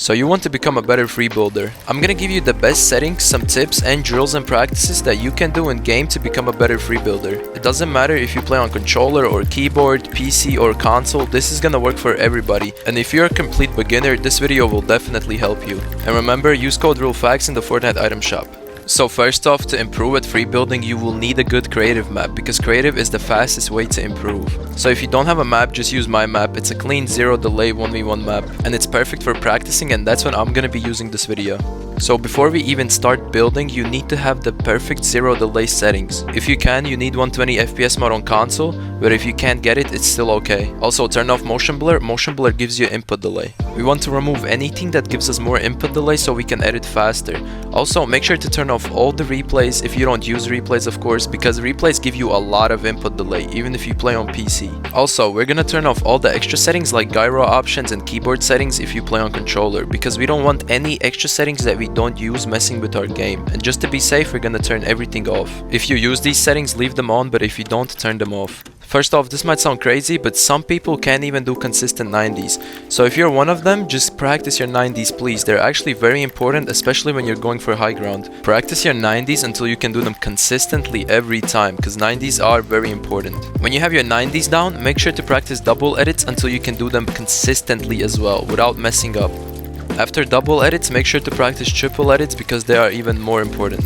So you want to become a better free builder. I'm gonna give you the best settings, some tips and drills and practices that you can do in game to become a better free builder. It doesn't matter if you play on controller or keyboard, PC or console, this is gonna work for everybody. And if you're a complete beginner, this video will definitely help you. And remember, use code REALFACTS in the Fortnite item shop. So first off, to improve at free building, you will need a good creative map, because creative is the fastest way to improve. So if you don't have a map, just use my map. It's a clean 0 delay 1v1 map, and it's perfect for practicing, and that's what I'm gonna be using this video. So before we even start building, you need to have the perfect 0 delay settings. If you can, you need 120 FPS mode on console, but if you can't get it, it's still okay. Also, turn off motion blur. Motion blur gives you input delay. We want to remove anything that gives us more input delay so we can edit faster. Also, make sure to turn off all the replays if you don't use replays, of course, because replays give you a lot of input delay, even if you play on PC. Also, we're gonna turn off all the extra settings like gyro options and keyboard settings if you play on controller, because we don't want any extra settings that we don't use messing with our game. And just to be safe, we're gonna turn everything off. If you use these settings, leave them on, but if you don't, turn them off. First off, this might sound crazy, but some people can't even do consistent 90s. So if you're one of them, just practice your 90s, please. They're actually very important, especially when you're going for high ground. Practice your 90s until you can do them consistently every time, because 90s are very important. When you have your 90s down, make sure to practice double edits until you can do them consistently as well, without messing up. After double edits, make sure to practice triple edits because they are even more important.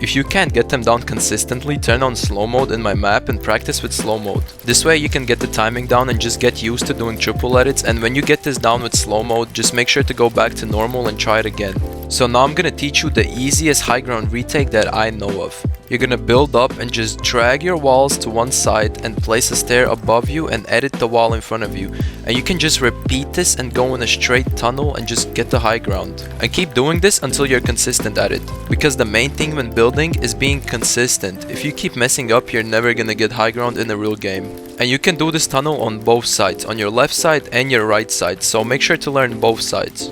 If you can't get them down consistently, turn on slow mode in my map and practice with slow mode. This way you can get the timing down and just get used to doing triple edits, and when you get this down with slow mode, just make sure to go back to normal and try it again. So now I'm gonna teach you the easiest high ground retake that I know of. You're gonna build up and just drag your walls to one side and place a stair above you and edit the wall in front of you. And you can just repeat this and go in a straight tunnel and just get the high ground. And keep doing this until you're consistent at it. Because the main thing when building is being consistent. If you keep messing up, you're never gonna get high ground in a real game. And you can do this tunnel on both sides, on your left side and your right side. So make sure to learn both sides.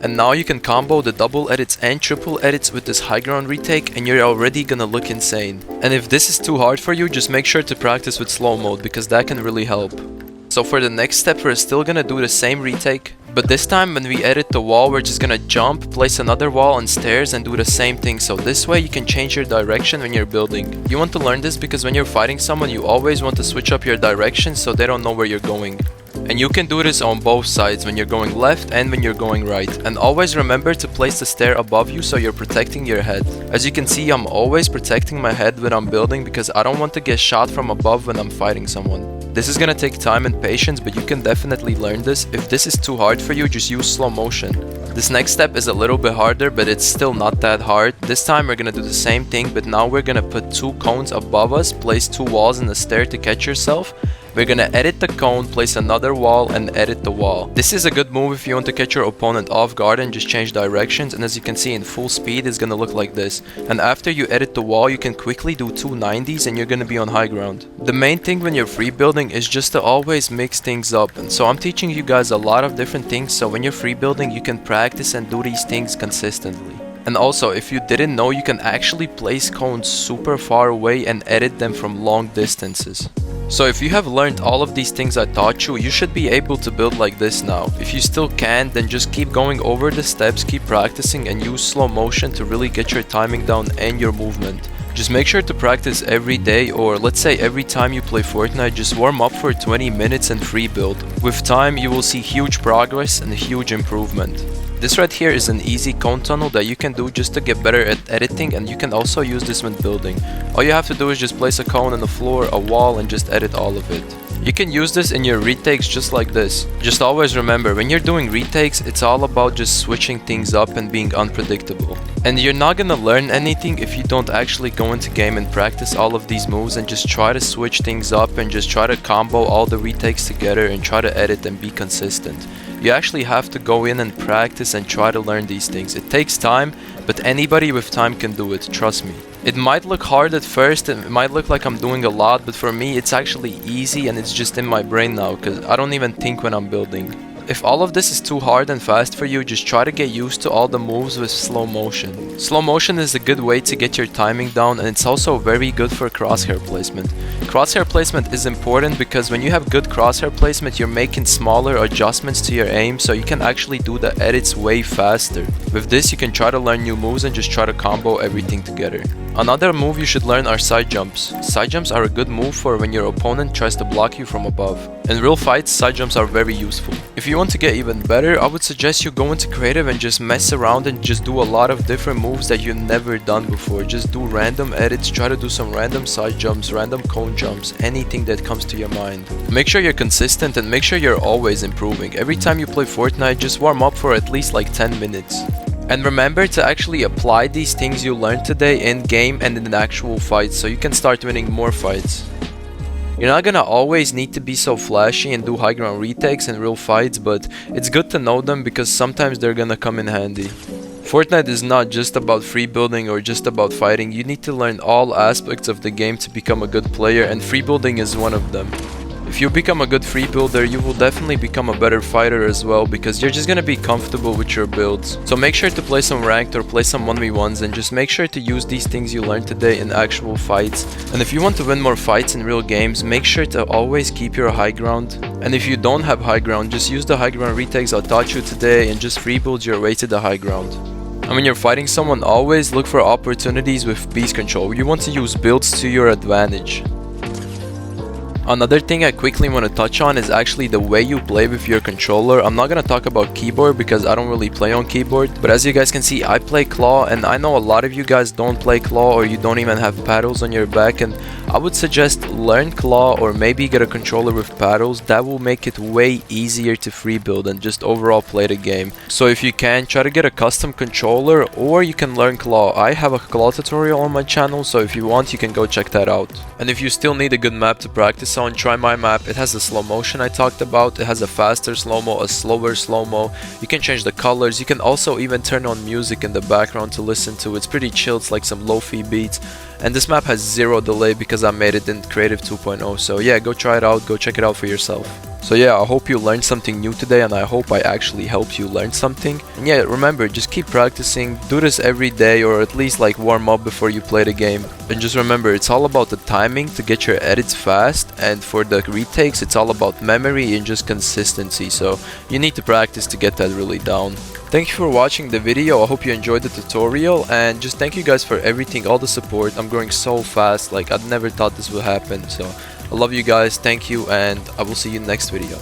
And now you can combo the double edits and triple edits with this high ground retake, and you're already gonna look insane. And if this is too hard for you, just make sure to practice with slow mode, because that can really help. So for the next step, we're still gonna do the same retake, but this time when we edit the wall, we're just gonna jump, place another wall and stairs and do the same thing. So this way you can change your direction when you're building. You want to learn this because when you're fighting someone, you always want to switch up your direction so they don't know where you're going. And you can do this on both sides, when you're going left and when you're going right. And always remember to place the stair above you so you're protecting your head. As you can see, I'm always protecting my head when I'm building because I don't want to get shot from above when I'm fighting someone. This is gonna take time and patience, but you can definitely learn this. If this is too hard for you, just use slow motion. This next step is a little bit harder, but it's still not that hard. This time we're gonna do the same thing, but now we're gonna put 2 cones above us, place 2 walls in the stair to catch yourself. We're gonna edit the cone, place another wall and edit the wall. This is a good move if you want to catch your opponent off guard and just change directions, and as you can see in full speed it's gonna look like this. And after you edit the wall, you can quickly do 2 90s and you're gonna be on high ground. The main thing when you're free building is just to always mix things up, and so I'm teaching you guys a lot of different things, so when you're free building you can practice and do these things consistently. And also, if you didn't know, you can actually place cones super far away and edit them from long distances. So if you have learned all of these things I taught you, you should be able to build like this now. If you still can't, then just keep going over the steps, keep practicing and use slow motion to really get your timing down and your movement. Just make sure to practice every day, or let's say every time you play Fortnite, just warm up for 20 minutes and free build. With time, you will see huge progress and huge improvement. This right here is an easy cone tunnel that you can do just to get better at editing, and you can also use this when building. All you have to do is just place a cone on the floor, a wall, and just edit all of it. You can use this in your retakes just like this. Just always remember, when you're doing retakes, it's all about just switching things up and being unpredictable. And you're not gonna learn anything if you don't actually go into game and practice all of these moves and just try to switch things up and just try to combo all the retakes together and try to edit and be consistent. You actually have to go in and practice and try to learn these things. It takes time, but anybody with time can do it, trust me. It might look hard at first, it might look like I'm doing a lot, but for me it's actually easy and it's just in my brain now, because I don't even think when I'm building. If all of this is too hard and fast for you, just try to get used to all the moves with slow motion. Slow motion is a good way to get your timing down, and it's also very good for crosshair placement. Crosshair placement is important because when you have good crosshair placement, you're making smaller adjustments to your aim, so you can actually do the edits way faster. With this, you can try to learn new moves and just try to combo everything together. Another move you should learn are side jumps. Side jumps are a good move for when your opponent tries to block you from above. In real fights, side jumps are very useful. If you want to get even better, I would suggest you go into creative and just mess around and just do a lot of different moves that you've never done before. Just do random edits, try to do some random side jumps, random cone jumps, anything that comes to your mind. Make sure you're consistent and make sure you're always improving. Every time you play Fortnite, just warm up for at least like 10 minutes. And remember to actually apply these things you learned today in game and in actual fights so you can start winning more fights. You're not gonna always need to be so flashy and do high ground retakes in real fights, but it's good to know them because sometimes they're gonna come in handy. Fortnite is not just about free building or just about fighting. You need to learn all aspects of the game to become a good player, and free building is one of them. If you become a good free builder, you will definitely become a better fighter as well because you're just gonna be comfortable with your builds. So make sure to play some ranked or play some 1v1s and just make sure to use these things you learned today in actual fights. And if you want to win more fights in real games, make sure to always keep your high ground. And if you don't have high ground, just use the high ground retakes I taught you today and just free build your way to the high ground. And when you're fighting someone, always look for opportunities with beast control. You want to use builds to your advantage. Another thing I quickly want to touch on is actually the way you play with your controller. I'm not going to talk about keyboard because I don't really play on keyboard, but as you guys can see, I play claw, and I know a lot of you guys don't play claw or you don't even have paddles on your back, and I would suggest learn claw or maybe get a controller with paddles. That will make it way easier to free build and just overall play the game. So if you can, try to get a custom controller or you can learn claw. I have a claw tutorial on my channel, so if you want, you can go check that out. And if you still need a good map to practice on, try my map. It has the slow motion I talked about. It has a faster slow-mo, a slower slow-mo. You can change the colors. You can also even turn on music in the background to listen to. It's pretty chill. It's like some lo-fi beats. And this map has 0 delay because I made it in Creative 2.0. So yeah, go try it out. Go check it out for yourself. So yeah, I hope you learned something new today, and I hope I actually helped you learn something. And yeah, remember, just keep practicing. Do this every day, or at least like warm up before you play the game. And just remember, it's all about the timing to get your edits fast, and for the retakes, it's all about memory and just consistency. So you need to practice to get that really down. Thank you for watching the video. I hope you enjoyed the tutorial, and just thank you guys for everything, all the support. I'm growing so fast, like I never thought this would happen. So I love you guys, thank you, and I will see you in the next video.